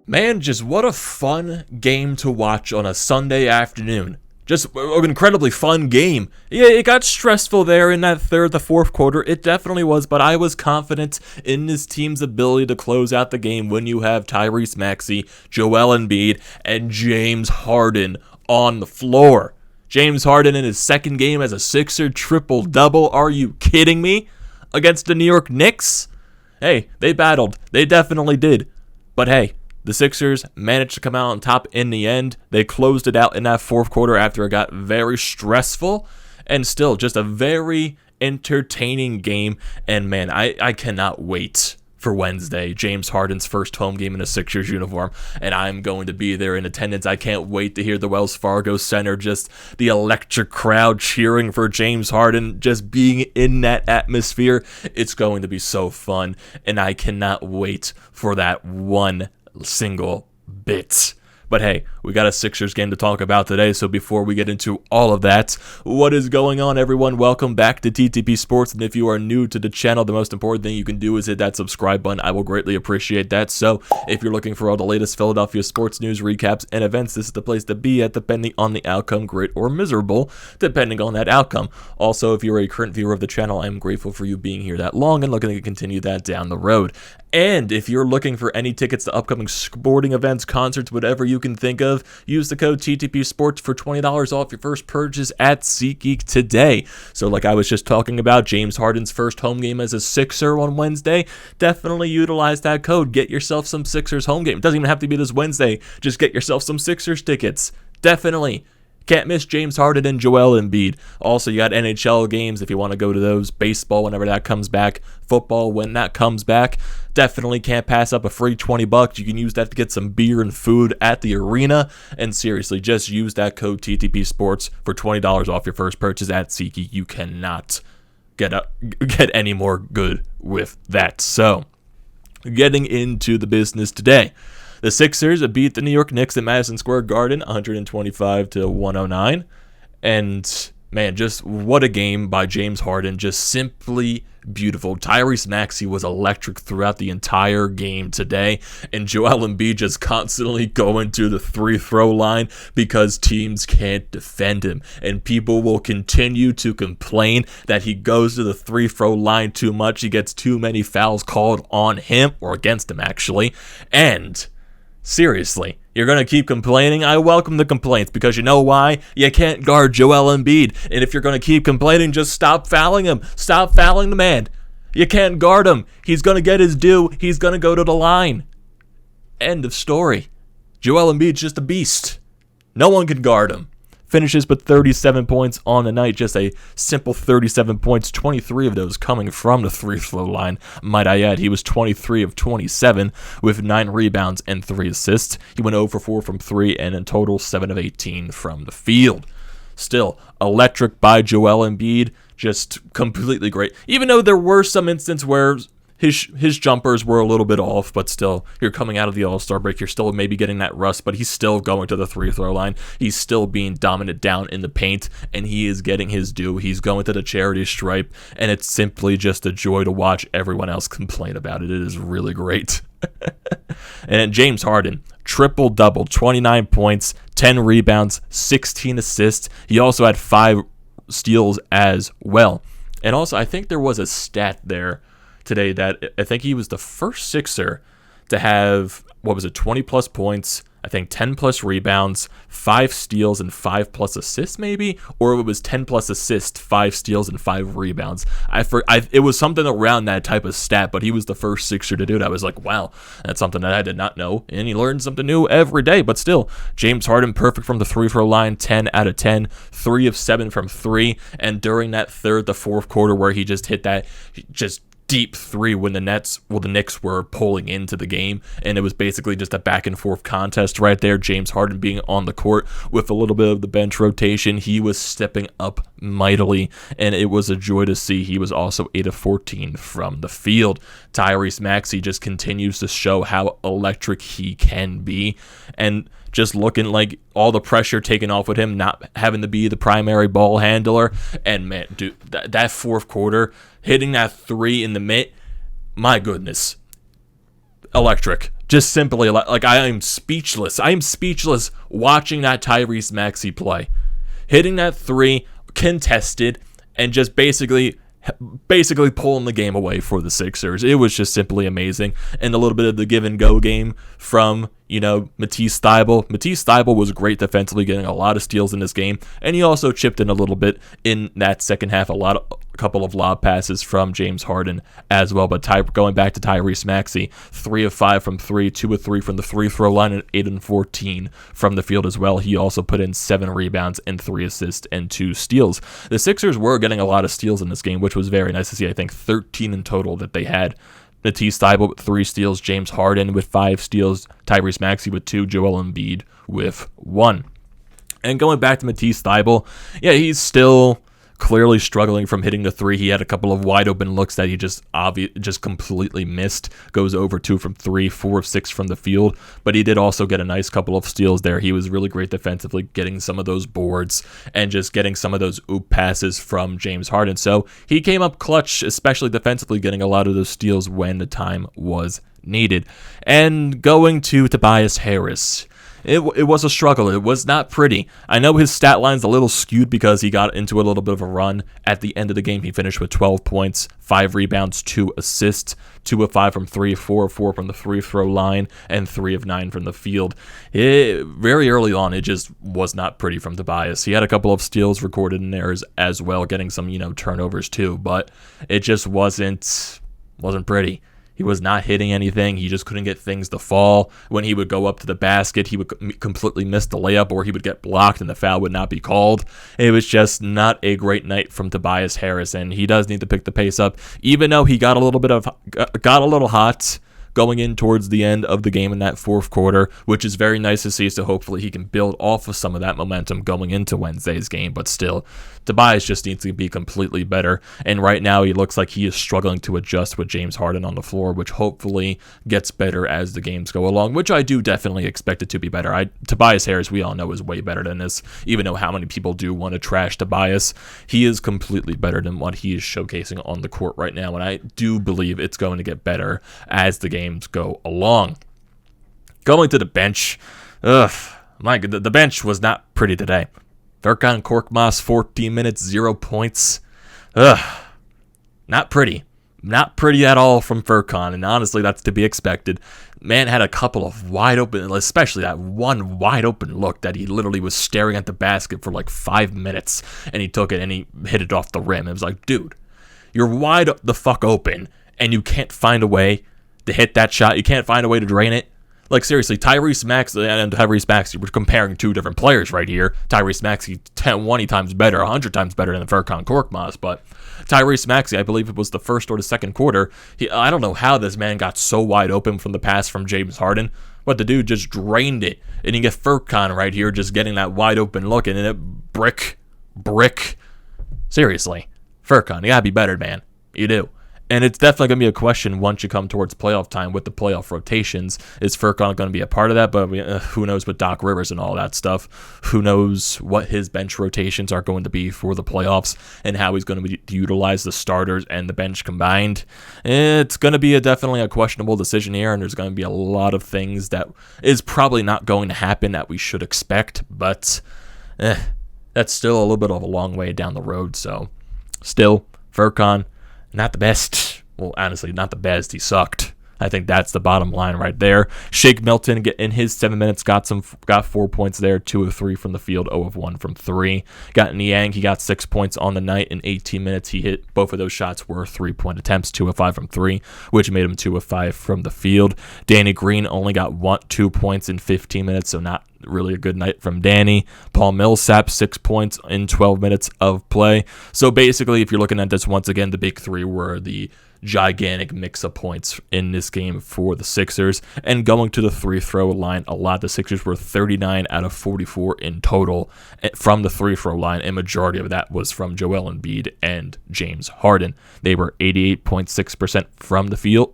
Man, just what a fun game to watch on a Sunday afternoon. Just an incredibly fun game. Yeah, it got stressful there in that the fourth quarter. It definitely was, but I was confident in this team's ability to close out the game when you have Tyrese Maxey, Joel Embiid, and James Harden on the floor. James Harden in his second game as a Sixer, triple-double. Are you kidding me? Against the New York Knicks? Hey, they battled. They definitely did. But hey, the Sixers managed to come out on top in the end. They closed it out in that fourth quarter after it got very stressful. And still, just a very entertaining game. And man, I cannot wait for Wednesday, James Harden's first home game in a Sixers uniform. And I'm going to be there in attendance. I can't wait to hear the Wells Fargo Center, just the electric crowd cheering for James Harden, just being in that atmosphere. It's going to be so fun. And I cannot wait for that one single bit. But hey, we got a Sixers game to talk about today, so before we get into all of that, what is going on, everyone? Welcome back to TTP Sports, and if you are new to the channel, the most important thing you can do is hit that subscribe button. I will greatly appreciate that. So if you're looking for all the latest Philadelphia sports news, recaps, and events, this is the place to be at, depending on the outcome, great or miserable, depending on that outcome. Also, if you're a current viewer of the channel, I'm grateful for you being here that long and looking to continue that down the road. And if you're looking for any tickets to upcoming sporting events, concerts, whatever you can think of, use the code TTPSPORTS for $20 off your first purchase at SeatGeek today. So like I was just talking about, James Harden's first home game as a Sixer on Wednesday, definitely utilize that code. Get yourself some Sixers home game. It doesn't even have to be this Wednesday. Just get yourself some Sixers tickets. Definitely. Can't miss James Harden and Joel Embiid. Also, you got NHL games if you want to go to those. Baseball whenever that comes back. Football when that comes back. Definitely can't pass up a free $20. You can use that to get some beer and food at the arena. And seriously, just use that code TTP Sports for $20 off your first purchase at SeatGeek. You cannot get any more good with that. So, getting into the business today. The Sixers beat the New York Knicks at Madison Square Garden, 125-109. And, man, just what a game by James Harden. Just simply beautiful. Tyrese Maxey was electric throughout the entire game today. And Joel Embiid just constantly going to the free-throw line because teams can't defend him. And people will continue to complain that he goes to the free-throw line too much. He gets too many fouls called on him, or against him, actually. And seriously, you're going to keep complaining? I welcome the complaints because you know why? You can't guard Joel Embiid. And if you're going to keep complaining, just stop fouling him. Stop fouling the man. You can't guard him. He's going to get his due. He's going to go to the line. End of story. Joel Embiid's just a beast. No one can guard him. Finishes with 37 points on the night, just a simple 37 points, 23 of those coming from the free-throw line. Might I add, he was 23 of 27 with 9 rebounds and 3 assists. He went 0 for 4 from 3 and in total 7 of 18 from the field. Still, electric by Joel Embiid, just completely great. Even though there were some instances where his jumpers were a little bit off, but still, you're coming out of the All-Star break. You're still maybe getting that rust, but he's still going to the free-throw line. He's still being dominant down in the paint, and he is getting his due. He's going to the charity stripe, and it's simply just a joy to watch everyone else complain about it. It is really great. And James Harden, triple-double, 29 points, 10 rebounds, 16 assists. He also had 5 steals as well. And also, I think there was a stat there today that I think he was the first Sixer to have, 20-plus points, I think 10-plus rebounds, 5 steals, and 5-plus assists maybe? Or it was 10-plus assists, 5 steals, and 5 rebounds. It was something around that type of stat, but he was the first Sixer to do it. I was like, wow, that's something that I did not know, and you learn something new every day. But still, James Harden, perfect from the free-throw line, 10 out of 10, 3 of 7 from 3, and during that the fourth quarter where he just hit that, deep 3 when the Knicks were pulling into the game, and it was basically just a back and forth contest right there. James Harden being on the court with a little bit of the bench rotation, he was stepping up mightily, and it was a joy to see. He was also 8 of 14 from the field. Tyrese Maxey just continues to show how electric he can be, and just looking like all the pressure taken off with him, not having to be the primary ball handler. And man, dude, that fourth quarter, hitting that 3 in the mid, my goodness, electric. Just simply, like, I am speechless. I am speechless watching that Tyrese Maxey play. Hitting that three, contested, and just basically pulling the game away for the Sixers. It was just simply amazing. And a little bit of the give and go game from, Matisse Thybulle. Matisse Thybulle was great defensively, getting a lot of steals in this game, and he also chipped in a little bit in that second half, a couple of lob passes from James Harden as well. But going back to Tyrese Maxey, 3 of 5 from 3, 2 of 3 from the free throw line, and 8 of 14 from the field as well. He also put in 7 rebounds and 3 assists and 2 steals. The Sixers were getting a lot of steals in this game, which was very nice to see. I think 13 in total that they had. Matisse Thybulle with 3 steals, James Harden with 5 steals, Tyrese Maxey with 2, Joel Embiid with 1. And going back to Matisse Thybulle, yeah, he's still clearly struggling from hitting the three. He had a couple of wide open looks that he just completely missed. Goes over 2 from 3, 4 of 6 from the field, but he did also get a nice couple of steals there. He was really great defensively, getting some of those boards and just getting some of those oop passes from James Harden. So he came up clutch, especially defensively, getting a lot of those steals when the time was needed. And going to Tobias Harris, It was a struggle. It was not pretty. I know his stat line's a little skewed because he got into a little bit of a run at the end of the game. He finished with 12 points, 5 rebounds, 2 assists, 2 of 5 from 3, 4 of 4 from the free throw line, and 3 of 9 from the field. Very early on, it just was not pretty from Tobias. He had a couple of steals recorded in there as well, getting some turnovers too, but it just wasn't pretty. He was not hitting anything. He just couldn't get things to fall. When he would go up to the basket, he would completely miss the layup, or he would get blocked and the foul would not be called. It was just not a great night from Tobias Harris, and he does need to pick the pace up, even though he got a little hot going in towards the end of the game in that fourth quarter, which is very nice to see. So hopefully he can build off of some of that momentum going into Wednesday's game. But still, Tobias just needs to be completely better. And right now he looks like he is struggling to adjust with James Harden on the floor, which hopefully gets better as the games go along, which I do definitely expect it to be better. Tobias Harris, we all know, is way better than this. Even though how many people do want to trash Tobias, he is completely better than what he is showcasing on the court right now. And I do believe it's going to get better as the games go along. Going to the bench, the bench was not pretty today. Furkan Korkmaz, 14 minutes, 0 points. Not pretty. Not pretty at all from Furkan, and honestly, that's to be expected. Man had a couple of wide open, especially that one wide open look that he literally was staring at the basket for like 5 minutes, and he took it and he hit it off the rim. It was like, dude, you're wide the fuck open, and you can't find a way to hit that shot. You can't find a way to drain it. Like, seriously, Tyrese Maxey, we're comparing 2 different players right here. Tyrese Maxey, 20 times better, 100 times better than Furkan Korkmaz, but Tyrese Maxey, I believe it was the first or the second quarter, I don't know how this man got so wide open from the pass from James Harden, but the dude just drained it. And you get Furkan right here just getting that wide open look, and then it brick. Seriously, Furkan, you gotta be better, man. You do. And it's definitely going to be a question once you come towards playoff time with the playoff rotations. Is Furkan going to be a part of that? But who knows with Doc Rivers and all that stuff. Who knows what his bench rotations are going to be for the playoffs and how he's going to utilize the starters and the bench combined. It's going to be definitely a questionable decision here, and there's going to be a lot of things that is probably not going to happen that we should expect. But that's still a little bit of a long way down the road. So still, Furkan, not the best. Well, honestly, not the best. He sucked. I think that's the bottom line right there. Shake Milton, in his 7 minutes, got 4 points there, 2 of 3 from the field, 0 of 1 from 3. Got Niang, he got 6 points on the night in 18 minutes. He hit both of those shots were 3-point attempts, 2 of 5 from 3, which made him 2 of 5 from the field. Danny Green only got 2 points in 15 minutes, so not really a good night from Danny. Paul Millsap, 6 points in 12 minutes of play. So basically, if you're looking at this once again, the big three were the gigantic mix of points in this game for the Sixers. And going to the free throw line a lot, the Sixers were 39 out of 44 in total from the free throw line, and majority of that was from Joel Embiid and James Harden. They were 88.6% from the field,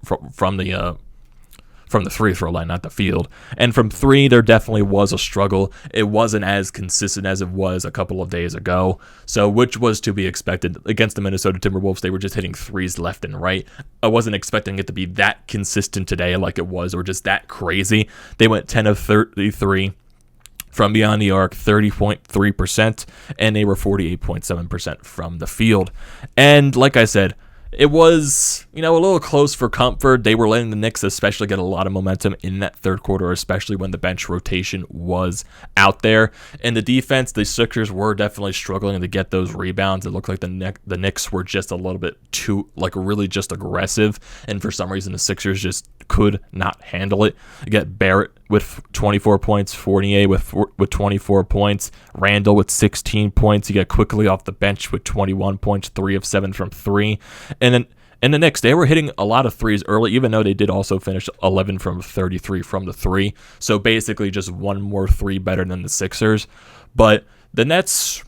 from the free throw line, not the field. And from three, there definitely was a struggle. It wasn't as consistent as it was a couple of days ago, so which was to be expected. Against the Minnesota Timberwolves, they were just hitting threes left and right. I wasn't expecting it to be that consistent today like it was, or just that crazy. They went 10 of 33 from beyond the arc, 30.3%, and they were 48.7% from the field. And like I said, it was, a little close for comfort. They were letting the Knicks especially get a lot of momentum in that third quarter, especially when the bench rotation was out there. And the defense, the Sixers were definitely struggling to get those rebounds. It looked like the Knicks were just a little bit too, really just aggressive. And for some reason, the Sixers just could not handle it. You get Barrett with 24 points, Fournier with 24 points, Randall with 16 points. You get quickly off the bench with 21 points, 3 of 7 from 3. And then in the Knicks, they were hitting a lot of threes early, even though they did also finish 11 from 33 from the 3. So basically just one more 3 better than the Sixers. But the Nets,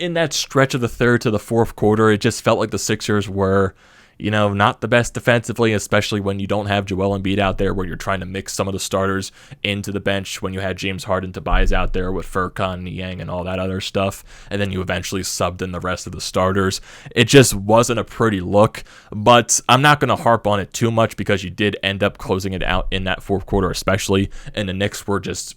in that stretch of the third to the fourth quarter, it just felt like the Sixers were, not the best defensively, especially when you don't have Joel Embiid out there, where you're trying to mix some of the starters into the bench when you had James Harden, Tobias out there with Furkan, Niang, and all that other stuff, and then you eventually subbed in the rest of the starters. It just wasn't a pretty look, but I'm not going to harp on it too much because you did end up closing it out in that fourth quarter especially, and the Knicks were just...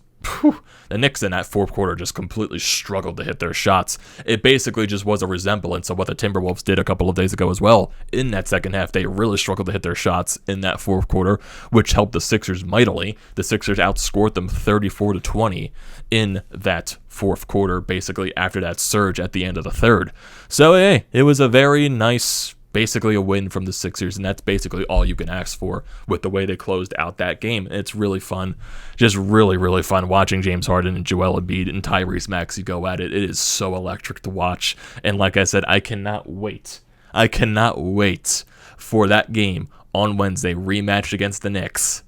The Knicks in that fourth quarter just completely struggled to hit their shots. It basically just was a resemblance of what the Timberwolves did a couple of days ago as well. In that second half, they really struggled to hit their shots in that fourth quarter, which helped the Sixers mightily. The Sixers outscored them 34-20 in that fourth quarter, basically after that surge at the end of the third. So, hey, it was a very nice... basically a win from the Sixers, and that's basically all you can ask for with the way they closed out that game. It's really fun. Just really, really fun watching James Harden and Joel Embiid and Tyrese Maxey go at it. It is so electric to watch. And like I said, I cannot wait. I cannot wait for that game on Wednesday, rematch against the Knicks.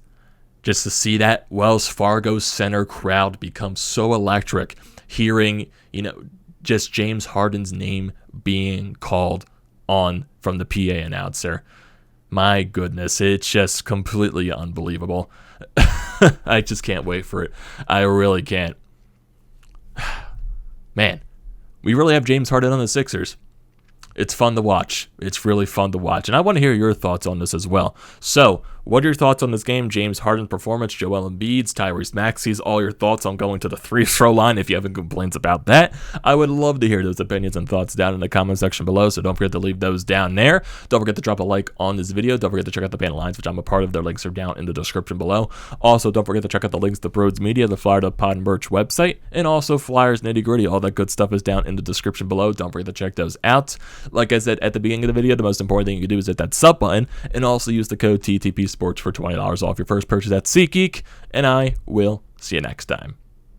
Just to see that Wells Fargo Center crowd become so electric, hearing, just James Harden's name being called on from the PA announcer. My goodness, it's just completely unbelievable. I just can't wait for it. I really can't. Man, we really have James Harden on the Sixers. It's fun to watch. It's really fun to watch. And I want to hear your thoughts on this as well. So, what are your thoughts on this game? James Harden's performance, Joel Embiid's, Tyrese Maxey's, all your thoughts on going to the free throw line if you have any complaints about that. I would love to hear those opinions and thoughts down in the comment section below, so don't forget to leave those down there. Don't forget to drop a like on this video. Don't forget to check out the panel lines, which I'm a part of. Their links are down in the description below. Also, don't forget to check out the links to BrodesMedia, the Flyer Pod merch website, and also Flyers Nitty Gritty. All that good stuff is down in the description below. Don't forget to check those out. Like I said at the beginning of the video, the most important thing you can do is hit that sub button and also use the code TTPSPORTS for $20 off your first purchase at SeatGeek, and I will see you next time.